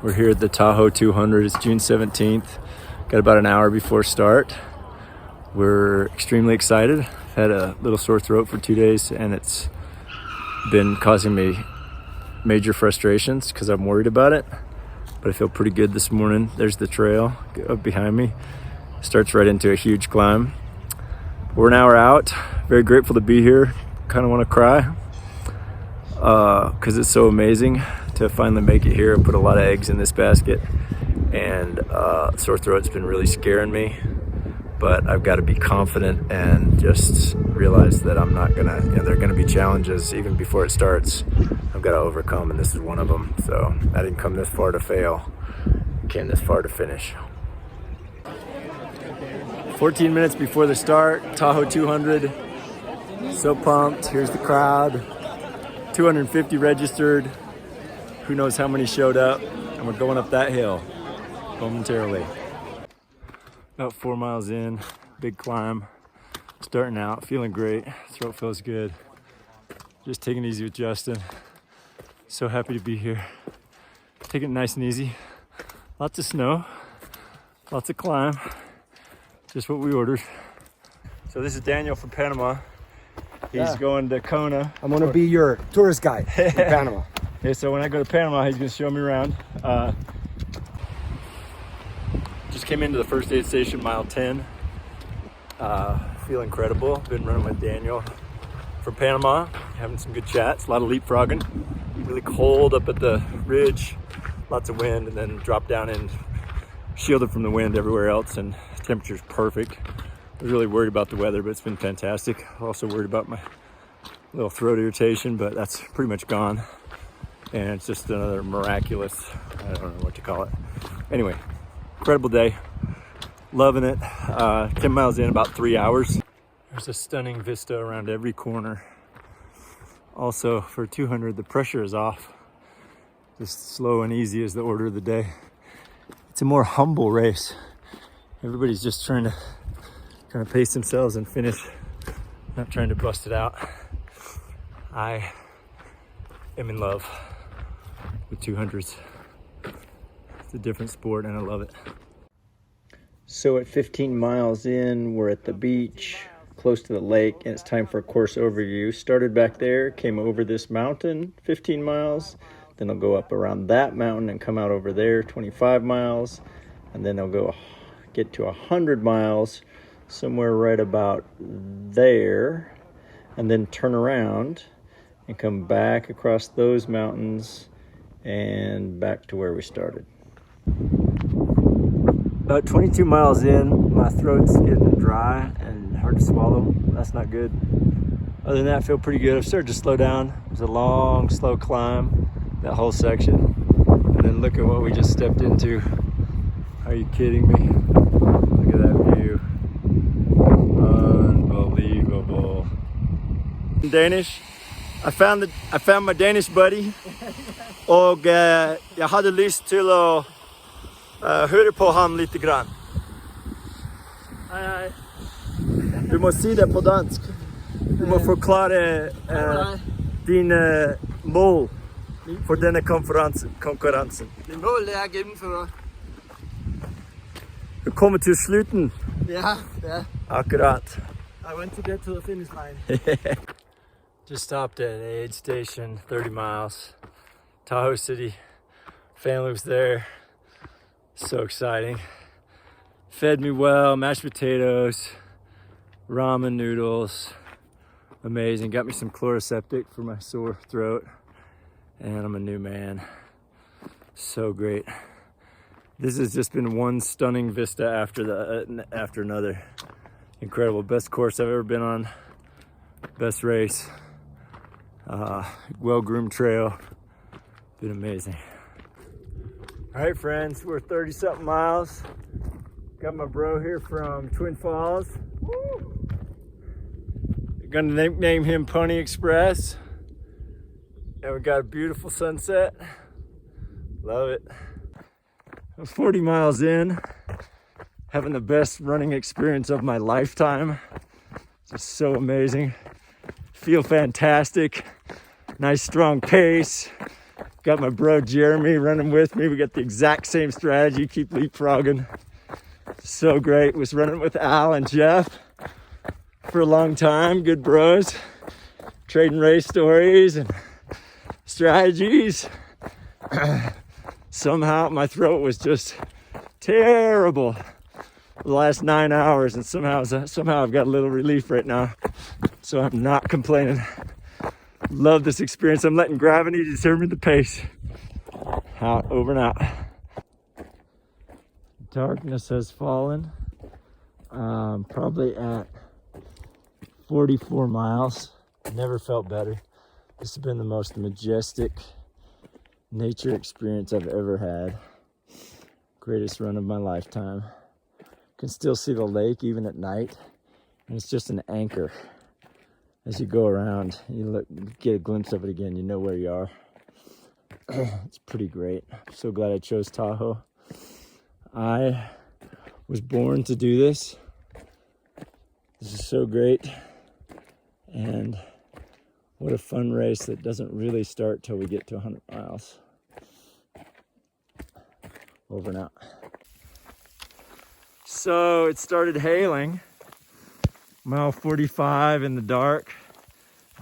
We're here at the Tahoe 200. It's June 17th. Got about an hour before start. We're extremely excited. I've had a little sore throat for 2 days and it's been causing me major frustrations because I'm worried about it. But I feel pretty good this morning. There's the trail up behind me. Starts right into a huge climb. We're an hour out. Very grateful to be here. Kind of want to cry because it's so amazing to finally make it here. I put a lot of eggs in this basket, and sore throat's been really scaring me. But I've got to be confident and just realize that I'm not gonna, there are gonna be challenges even before it starts. I've got to overcome, and this is one of them. So I didn't come this far to fail. I came this far to finish. 14 minutes before the start, Tahoe 200. So pumped. Here's the crowd. 250 registered. Who knows how many showed up? And we're going up that hill momentarily. About 4 miles in, big climb. Starting out, feeling great. Throat feels good. Just taking it easy with Justin. So happy to be here. Taking it nice and easy. Lots of snow, lots of climb. Just what we ordered. So this is Daniel from Panama. He's going to Kona. I'm gonna be your tourist guide in Panama. Yeah, so when I go to Panama, he's gonna show me around. Just came into the first aid station, mile 10. Feel incredible. Been running with Daniel from Panama, having some good chats, a lot of leapfrogging. Really cold up at the ridge, lots of wind, and then drop down and shielded from the wind everywhere else, and temperature's perfect. I was really worried about the weather, but it's been fantastic. Also worried about my little throat irritation, but that's pretty much gone. And it's just another miraculous, I don't know what to call it. Anyway, incredible day. Loving it. 10 miles in, about 3 hours. There's a stunning vista around every corner. Also, for 200, the pressure is off. Just slow and easy is the order of the day. It's a more humble race. Everybody's just trying to kind of pace themselves and finish, not trying to bust it out. I am in love with 200s. It's a different sport and I love it. So at 15 miles in, we're at the beach, close to the lake, and it's time for a course overview. Started back there, came over this mountain, 15 miles. Then I'll go up around that mountain and come out over there, 25 miles. And then I'll go get to 100 miles, somewhere right about there. And then turn around and come back across those mountains and back to where we started. About 22 miles in, my throat's getting dry and hard to swallow. That's not good. Other than that, I feel pretty good. I've started to slow down. It was a long, slow climb, that whole section. And then look at what we just stepped into. Are you kidding me? Look at that view. Unbelievable. In Danish. I found my Danish buddy. Og jeg hade lyst til at høre på ham lite grann. Hej. Du må sige det på dansk. Du må forklare dine mål for denne konkurrencen. Mit mål er at gennemføre. Du kommer til slutten. Ja. Akkurat. I want to get to the finish line. Just stopped at an aid station, 30 miles. Tahoe City. Family was there. So exciting. Fed me well, mashed potatoes, ramen noodles. Amazing. Got me some Chloraseptic for my sore throat. And I'm a new man. So great. This has just been one stunning vista after another. Incredible. Best course I've ever been on. Best race. Well-groomed trail. Been amazing. All right, friends, we're 30-something miles. Got my bro here from Twin Falls. Woo! Gonna name him Pony Express. And we got a beautiful sunset. Love it. 40 miles in, having the best running experience of my lifetime. Just so amazing. Feel fantastic. Nice strong pace. Got my bro Jeremy running with me. We got the exact same strategy, keep leapfrogging. So great. Was running with Al and Jeff for a long time. Good bros. Trading race stories and strategies. Somehow my throat was just terrible the last 9 hours, and somehow I've got a little relief right now. So I'm not complaining. Love this experience. I'm letting gravity determine the pace. Out, over and out. Darkness has fallen. Probably at 44 miles. Never felt better. This has been the most majestic nature experience I've ever had. Greatest run of my lifetime. Can still see the lake even at night, and it's just an anchor. As you go around, you get a glimpse of it again, you know where you are. It's pretty great. I'm so glad I chose Tahoe. I was born to do this. This is so great. And what a fun race that doesn't really start till we get to 100 miles. Over and out. So it started hailing. Mile 45 in the dark.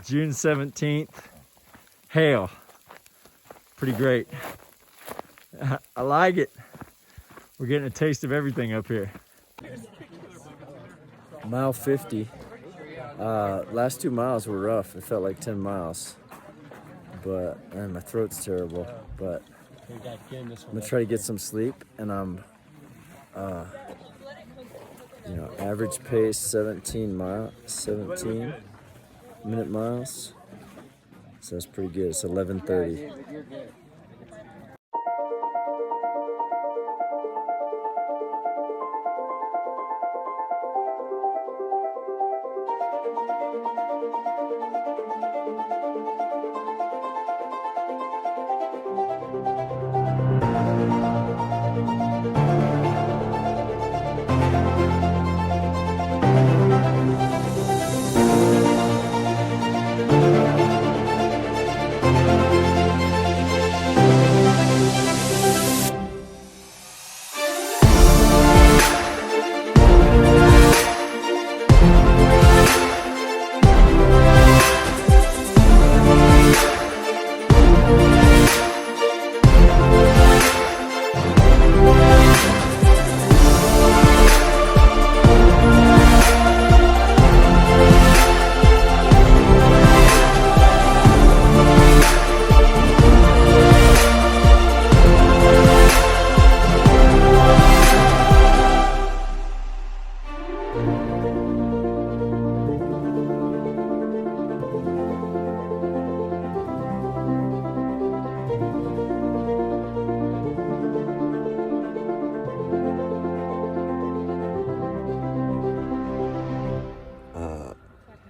June 17th. Hail. Pretty great. I like it. We're getting a taste of everything up here. Mile 50. Last 2 miles were rough. It felt like 10 miles. But, and my throat's terrible. But I'm gonna try to get some sleep, and I'm, average pace 17 minute miles. So that's pretty good. It's 11:30.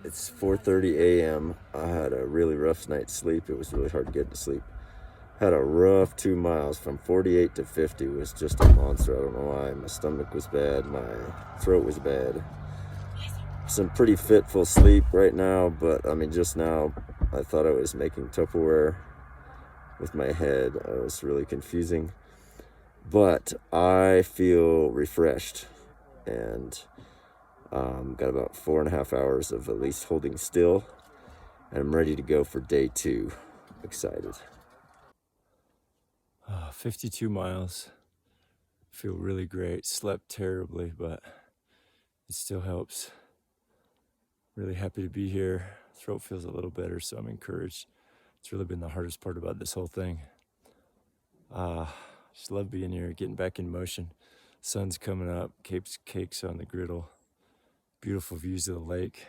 It's 4:30 a.m. I had a really rough night's sleep. It was really hard to get to sleep. Had a rough 2 miles from 48 to 50. It was just a monster. I don't know why. My stomach was bad. My throat was bad. Some pretty fitful sleep right now, but I mean, just now I thought I was making Tupperware with my head. It was really confusing, but I feel refreshed, and got about 4.5 hours of at least holding still, and I'm ready to go for day 2. Excited. 52 miles. Feel really great. Slept terribly, but it still helps. Really happy to be here. Throat feels a little better, so I'm encouraged. It's really been the hardest part about this whole thing. Just love being here, getting back in motion. Sun's coming up, cakes on the griddle. Beautiful views of the lake.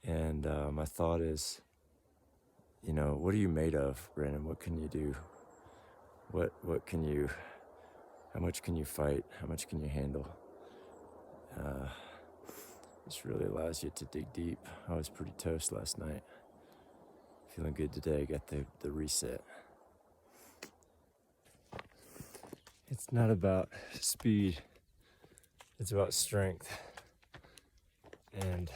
And my thought is, what are you made of, Brandon? What can you do? What can you, how much can you fight? How much can you handle? This really allows you to dig deep. I was pretty toast last night. Feeling good today, got the reset. It's not about speed, it's about strength. And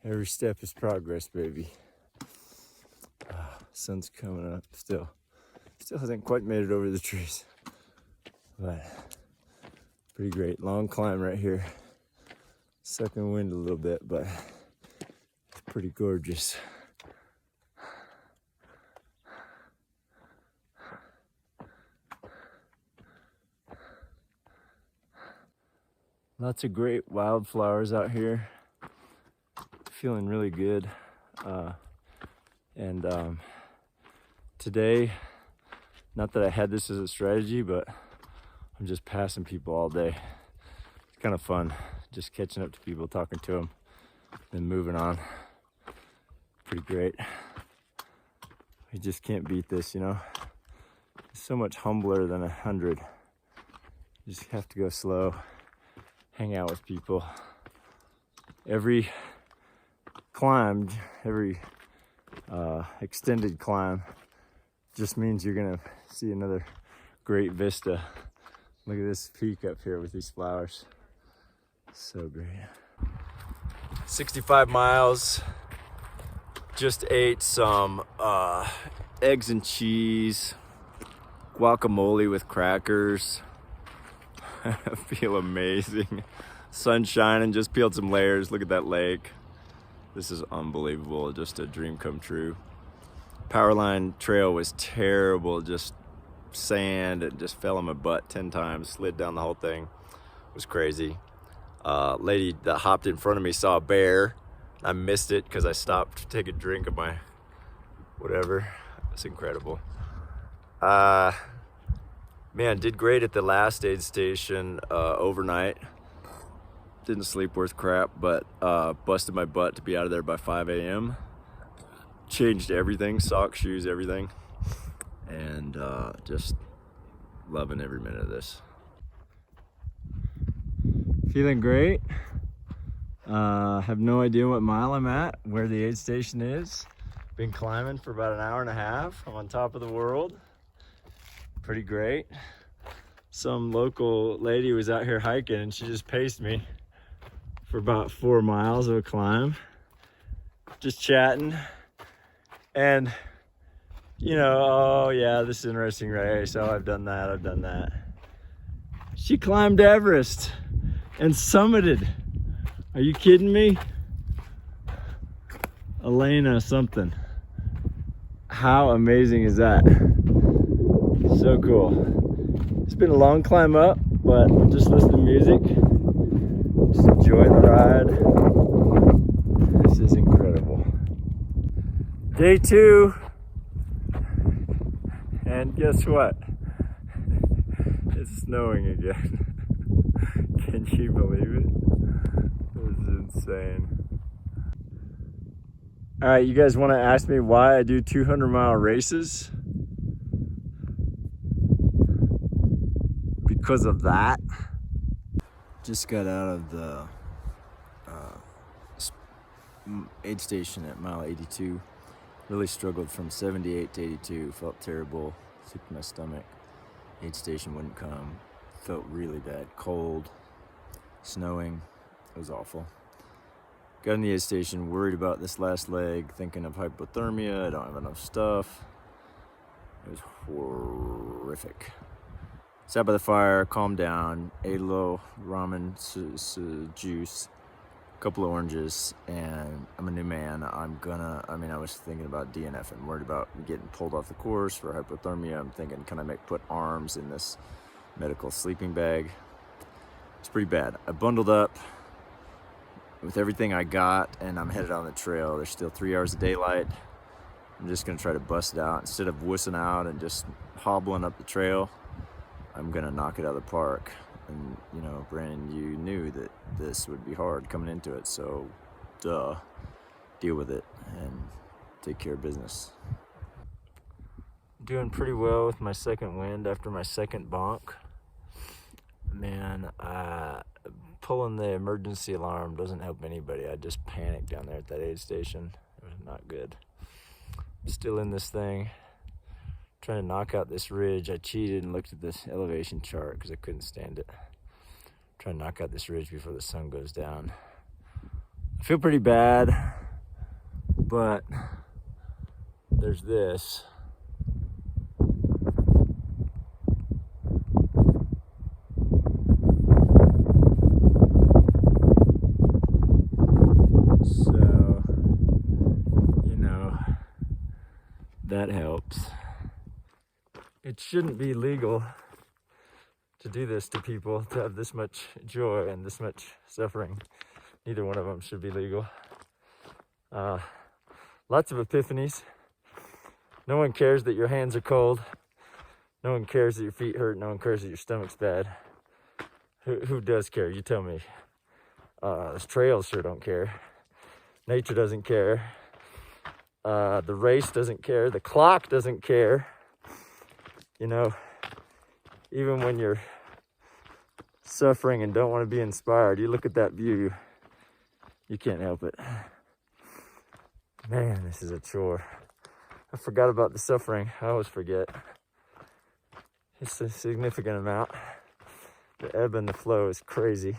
every step is progress, baby. Sun's coming up still. Still hasn't quite made it over the trees, but pretty great. Long climb right here. Sucking wind a little bit, but it's pretty gorgeous. Lots of great wildflowers out here. Feeling really good. Today, not that I had this as a strategy, but I'm just passing people all day. It's kind of fun, just catching up to people, talking to them, then moving on. Pretty great. You just can't beat this, you know? It's so much humbler than 100. You just have to go slow, hang out with people. Every climb, every extended climb just means you're gonna see another great vista. Look at this peak up here with these flowers. So great. 65 miles. Just ate some eggs and cheese, guacamole with crackers. I feel amazing. Sun shining, just peeled some layers. Look at that lake. This is unbelievable, just a dream come true. Powerline trail was terrible, just sand. It just fell on my butt 10 times, slid down the whole thing. It was crazy. Lady that hopped in front of me saw a bear. I missed it because I stopped to take a drink of my whatever. It's incredible. Man, did great at the last aid station overnight. Didn't sleep worth crap, but busted my butt to be out of there by 5 a.m. Changed everything, socks, shoes, everything. And just loving every minute of this. Feeling great. Have no idea what mile I'm at, where the aid station is. Been climbing for about an hour and a half. I'm on top of the world. Pretty great. Some local lady was out here hiking and she just paced me for about 4 miles of a climb. Just chatting. And, you know, oh yeah, this is interesting race. Oh, I've done that. She climbed Everest and summited. Are you kidding me? Elena something. How amazing is that? So cool. It's been a long climb up, but just listen to music. Just enjoy the ride. This is incredible. Day 2. And guess what? It's snowing again. Can you believe it? This is insane. All right, you guys want to ask me why I do 200-mile races? Because of that. Just got out of the aid station at mile 82. Really struggled from 78 to 82. Felt terrible. Sick to my stomach. Aid station wouldn't come. Felt really bad. Cold. Snowing. It was awful. Got in the aid station, worried about this last leg, thinking of hypothermia. I don't have enough stuff. It was horrific. Sat by the fire, calmed down, ate a little ramen juice, a couple of oranges, and I'm a new man. I was thinking about DNF and worried about getting pulled off the course for hypothermia. I'm thinking, can I put arms in this medical sleeping bag? It's pretty bad. I bundled up with everything I got, and I'm headed on the trail. There's still 3 hours of daylight. I'm just gonna try to bust it out. Instead of wussing out and just hobbling up the trail, I'm gonna knock it out of the park. And you know, Brandon, you knew that this would be hard coming into it, so deal with it and take care of business. Doing pretty well with my second wind after my second bonk. Man, pulling the emergency alarm doesn't help anybody. I just panicked down there at that aid station. It was not good. I'm still in this thing, trying to knock out this ridge. I cheated and looked at this elevation chart because I couldn't stand it. Trying to knock out this ridge before the sun goes down. I feel pretty bad, but there's this. So, you know, that helps. It shouldn't be legal to do this to people, to have this much joy and this much suffering. Neither one of them should be legal. Lots of epiphanies. No one cares that your hands are cold. No one cares that your feet hurt. No one cares that your stomach's bad. Who does care? You tell me. Those trails sure don't care. Nature doesn't care. The race doesn't care. The clock doesn't care. You know, even when you're suffering and don't want to be inspired, you look at that view, you can't help it. Man, this is a chore. I forgot about the suffering. I always forget. It's a significant amount. The ebb and the flow is crazy.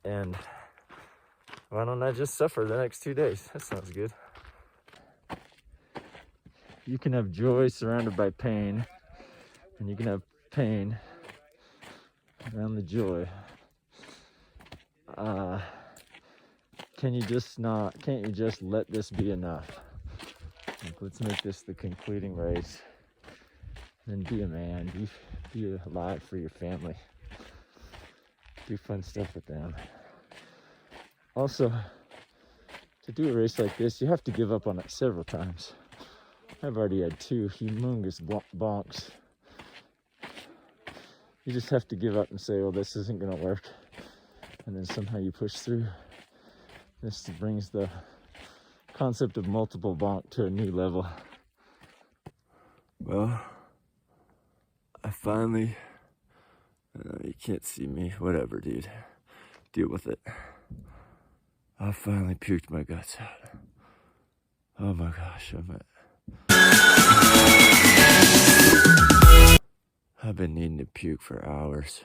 And why don't I just suffer the next 2 days? That sounds good. You can have joy surrounded by pain, and you can have pain around the joy. Can't you just let this be enough? Like, let's make this the concluding race. And be a man, be alive for your family. Do fun stuff with them. Also, to do a race like this, you have to give up on it several times. I've already had 2 humongous bonks. You just have to give up and say, well, this isn't gonna work. And then somehow you push through. This brings the concept of multiple bonk to a new level. Well, I finally, you can't see me, whatever, dude. Deal with it. I finally puked my guts out. Oh my gosh, I've been needing to puke for hours,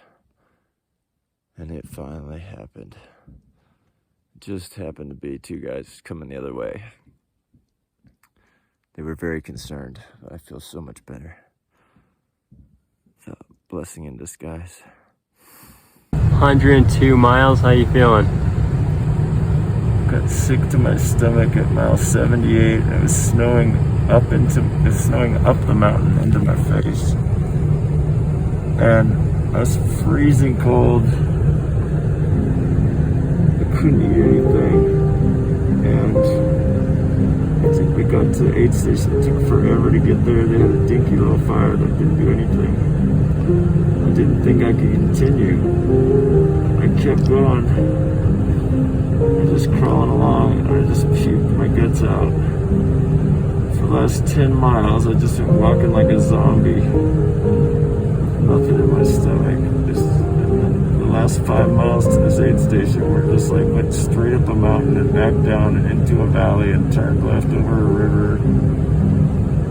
and it finally happened. It just happened to be 2 guys coming the other way. They were very concerned, but I feel so much better. It's a blessing in disguise. 102 miles, how you feeling? Got sick to my stomach at mile 78. It was snowing up the mountain into my face. And I was freezing cold. I couldn't eat anything. And I think we got to the aid station. It took forever to get there. They had a dinky little fire that didn't do anything. I didn't think I could continue. I kept going. Just crawling along, and I just puked my guts out. For the last 10 miles, I just been walking like a zombie. Nothing in my stomach. And then the last 5 miles to this aid station, we're just like went straight up a mountain and back down and into a valley and turned left over a river.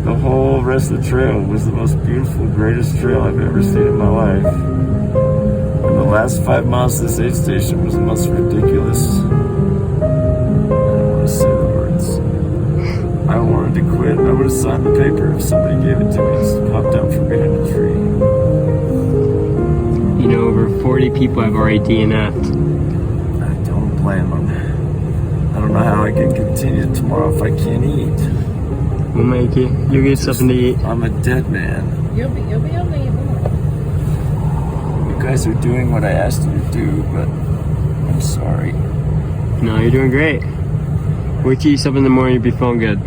The whole rest of the trail was the most beautiful, greatest trail I've ever seen in my life. And the last 5 miles to this aid station was the most ridiculous. Say the words. I wanted to quit. I would have signed the paper if somebody gave it to me. Just popped out from behind a tree. You know, over 40 people have already DNF'd. I don't blame them. I don't know how I can continue tomorrow if I can't eat. We'll make it. You'll get something to eat. I'm a dead man. You'll be okay. You guys are doing what I asked you to do, but I'm sorry. No, you're doing great. Wait till you eat something in the morning, you'll be feeling good.